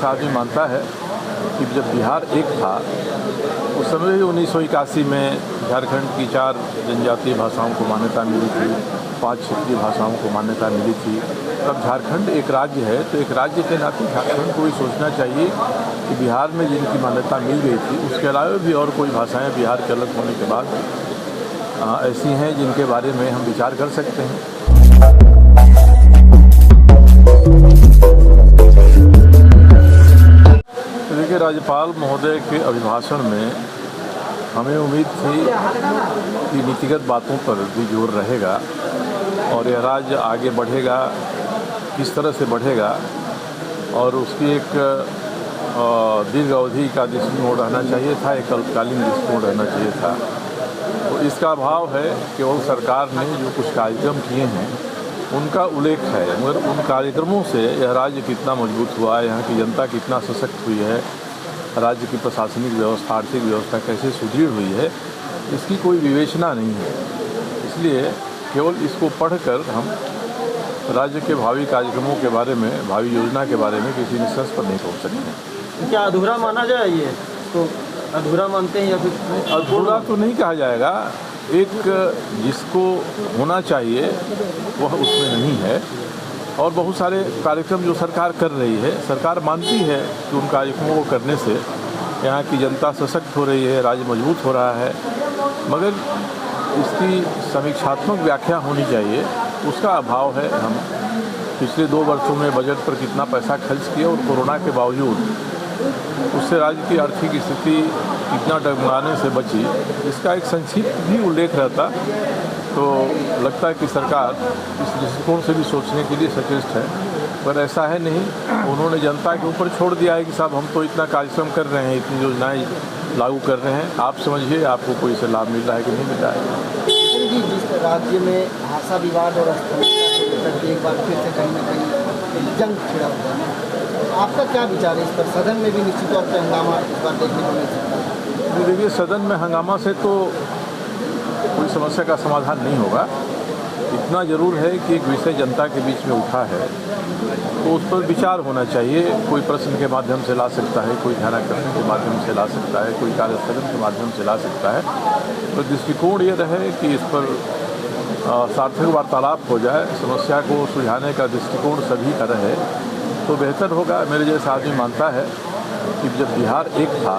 जैसा आदमी मानता है कि जब बिहार एक था उस समय 1981 में झारखंड की 4 जनजातीय भाषाओं को मान्यता मिली थी, 5 क्षेत्रीय भाषाओं को मान्यता मिली थी। तब झारखंड एक राज्य है, तो एक राज्य के नाते झारखंड को भी सोचना चाहिए कि बिहार में जिनकी मान्यता मिल गई थी उसके अलावा भी और कोई भाषाएं बिहार के अलग होने के बाद ऐसी हैं जिनके बारे में हम विचार कर सकते हैं। देखिए, राज्यपाल महोदय के अभिभाषण में हमें उम्मीद थी कि नीतिगत बातों पर भी जोर रहेगा और यह राज्य आगे बढ़ेगा, किस तरह से बढ़ेगा और उसकी एक दीर्घ अवधि का दृष्टिकोण रहना चाहिए था, एक अल्पकालीन दृष्टिकोण रहना चाहिए था। तो इसका अभाव है केवल सरकार ने जो कुछ कार्यक्रम किए हैं उनका उल्लेख है, मगर उन कार्यक्रमों से यह राज्य कितना मजबूत हुआ है, यहाँ की जनता कितना सशक्त हुई है, राज्य की प्रशासनिक व्यवस्था, आर्थिक व्यवस्था कैसे सुदृढ़ हुई है, इसकी कोई विवेचना नहीं है। इसलिए केवल इसको पढ़कर हम राज्य के भावी कार्यक्रमों के बारे में, भावी योजना के बारे में किसी निष्कर्ष पर नहीं पहुँच सकते। क्या अधूरा माना जाए ये? तो अधूरा मानते हैं या फिर? अधूरा तो नहीं कहा जाएगा, एक जिसको होना चाहिए वह उसमें नहीं है। और बहुत सारे कार्यक्रम जो सरकार कर रही है, सरकार मानती है कि उन कार्यक्रमों को करने से यहाँ की जनता सशक्त हो रही है, राज्य मजबूत हो रहा है, मगर इसकी समीक्षात्मक व्याख्या होनी चाहिए, उसका अभाव है। हम पिछले 2 वर्षों में बजट पर कितना पैसा खर्च किया और कोरोना के बावजूद उससे राज्य की आर्थिक स्थिति कितना डगमगाने से बची, इसका एक संक्षिप्त भी उल्लेख रहता तो लगता है कि सरकार इस दृष्टिकोण से भी सोचने के लिए सचेष्ट है, पर ऐसा है नहीं। उन्होंने जनता के ऊपर छोड़ दिया है कि साहब हम तो इतना कार्यक्रम कर रहे हैं, इतनी योजनाएं लागू कर रहे हैं, आप समझिए आपको कोई से लाभ मिल रहा है कि नहीं मिल रहा है। जिस राज्य में भाषा विवाद और स्थगित एक बार फिर से कहीं न कहीं जंग छिड़ा हुआ है, आपका क्या विचार है इस पर? सदन में भी निश्चित तौर पर हंगामा इस बार देखने को मिल सकता है। देखिए, सदन में हंगामा से तो कोई समस्या का समाधान नहीं होगा। इतना ज़रूर है कि एक विषय जनता के बीच में उठा है तो उस पर विचार होना चाहिए। कोई प्रश्न के माध्यम से ला सकता है, कोई ध्यानाकर्षण के माध्यम से ला सकता है, कोई कार्यस्थगन के माध्यम से ला सकता है। तो दृष्टिकोण ये रहे कि इस पर सार्थक वार्तालाप हो जाए, समस्या को सुलझाने का दृष्टिकोण सभी का रहे तो बेहतर होगा। मेरे जैसा आदमी मानता है कि जब बिहार एक था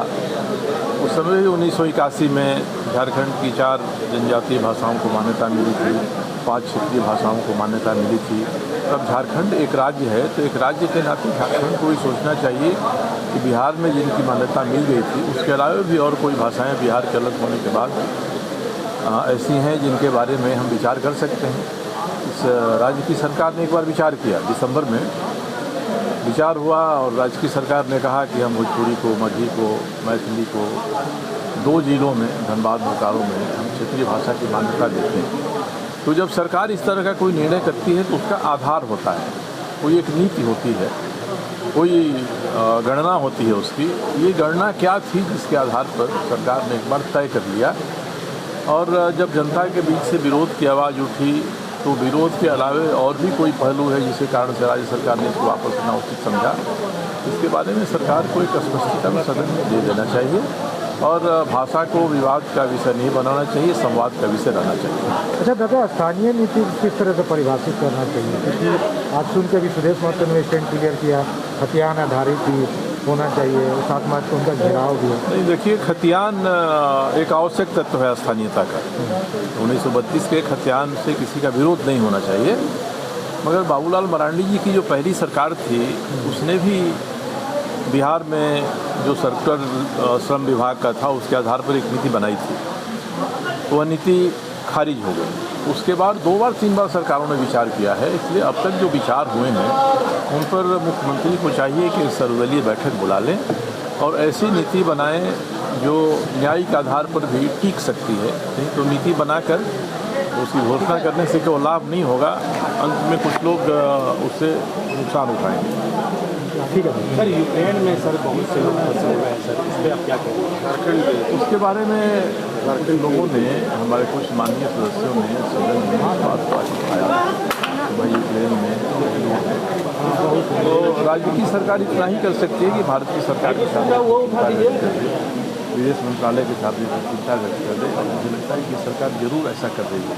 उस समय 1981 में झारखंड की 4 जनजातीय भाषाओं को मान्यता मिली थी, 5 क्षेत्रीय भाषाओं को मान्यता मिली थी। तब झारखंड एक राज्य है, तो एक राज्य के नाते झारखंड को भी सोचना चाहिए कि बिहार में जिनकी मान्यता मिल गई थी उसके अलावा भी और कोई भाषाएं बिहार के अलग होने के बाद ऐसी हैं जिनके बारे में हम विचार कर सकते हैं। इस राज्य की सरकार ने एक बार विचार किया, दिसंबर में विचार हुआ और राज्य की सरकार ने कहा कि हम भोजपुरी को, मगही को, मैथिली को 2 जिलों में, धनबाद, बोकारो में हम क्षेत्रीय भाषा की मान्यता देते हैं। तो जब सरकार इस तरह का कोई निर्णय करती है तो उसका आधार होता है, कोई एक नीति होती है, कोई गणना होती है उसकी। ये गणना क्या थी जिसके आधार पर सरकार ने एक बार तय कर लिया और जब जनता के बीच से विरोध की आवाज़ उठी तो विरोध के अलावे और भी कोई पहलू है जिसके कारण से राज्य सरकार ने इसको वापस लेना उचित समझा। इसके बारे में सरकार को एक स्पष्टीकरण सदन में दे देना चाहिए और भाषा को विवाद का विषय नहीं बनाना चाहिए, संवाद का विषय रहना चाहिए। अच्छा दादा, स्थानीय नीति किस तरह से परिभाषित करना चाहिए? क्योंकि आज सुन के भी सुदेश महतो ने स्टैंड क्लियर किया, खतियान आधारित ही होना चाहिए, साथ में उनका घेराव भी है। नहीं, देखिए, खतियान एक आवश्यक तत्व है स्थानीयता का। 1932 के खतियान से किसी का विरोध नहीं होना चाहिए, मगर बाबूलाल मरांडी जी की जो पहली सरकार थी उसने भी बिहार में जो सर्कुलर श्रम विभाग का था उसके आधार पर एक नीति बनाई थी, तो वह नीति खारिज हो गई। उसके बाद 2 बार 3 बार सरकारों ने विचार किया है। इसलिए अब तक जो विचार हुए हैं उन पर मुख्यमंत्री को चाहिए कि सर्वदलीय बैठक बुला लें और ऐसी नीति बनाएं जो न्यायिक आधार पर भी टिक सकती है। नहीं तो नीति बनाकर उसकी घोषणा करने से कोई लाभ नहीं होगा, अंत में कुछ लोग उससे नुकसान उठाएंगे। ठीक है सर, यूक्रेन में सर बहुत से लोग फंसे हुए हैं सर, इस पर आप क्या कहेंगे? झारखंड में उसके बारे में झारखंड लोगों ने, हमारे कुछ माननीय सदस्यों ने सदन में बात उठाया। भाई यूक्रेन में तो राज्य की सरकार इतना ही कर सकती है कि भारत की सरकार के साथ चिंता व्यक्त कर दे, विदेश मंत्रालय के साथ भी चिंता व्यक्त कर दे, और मुझे लगता है कि सरकार जरूर ऐसा कर रही है।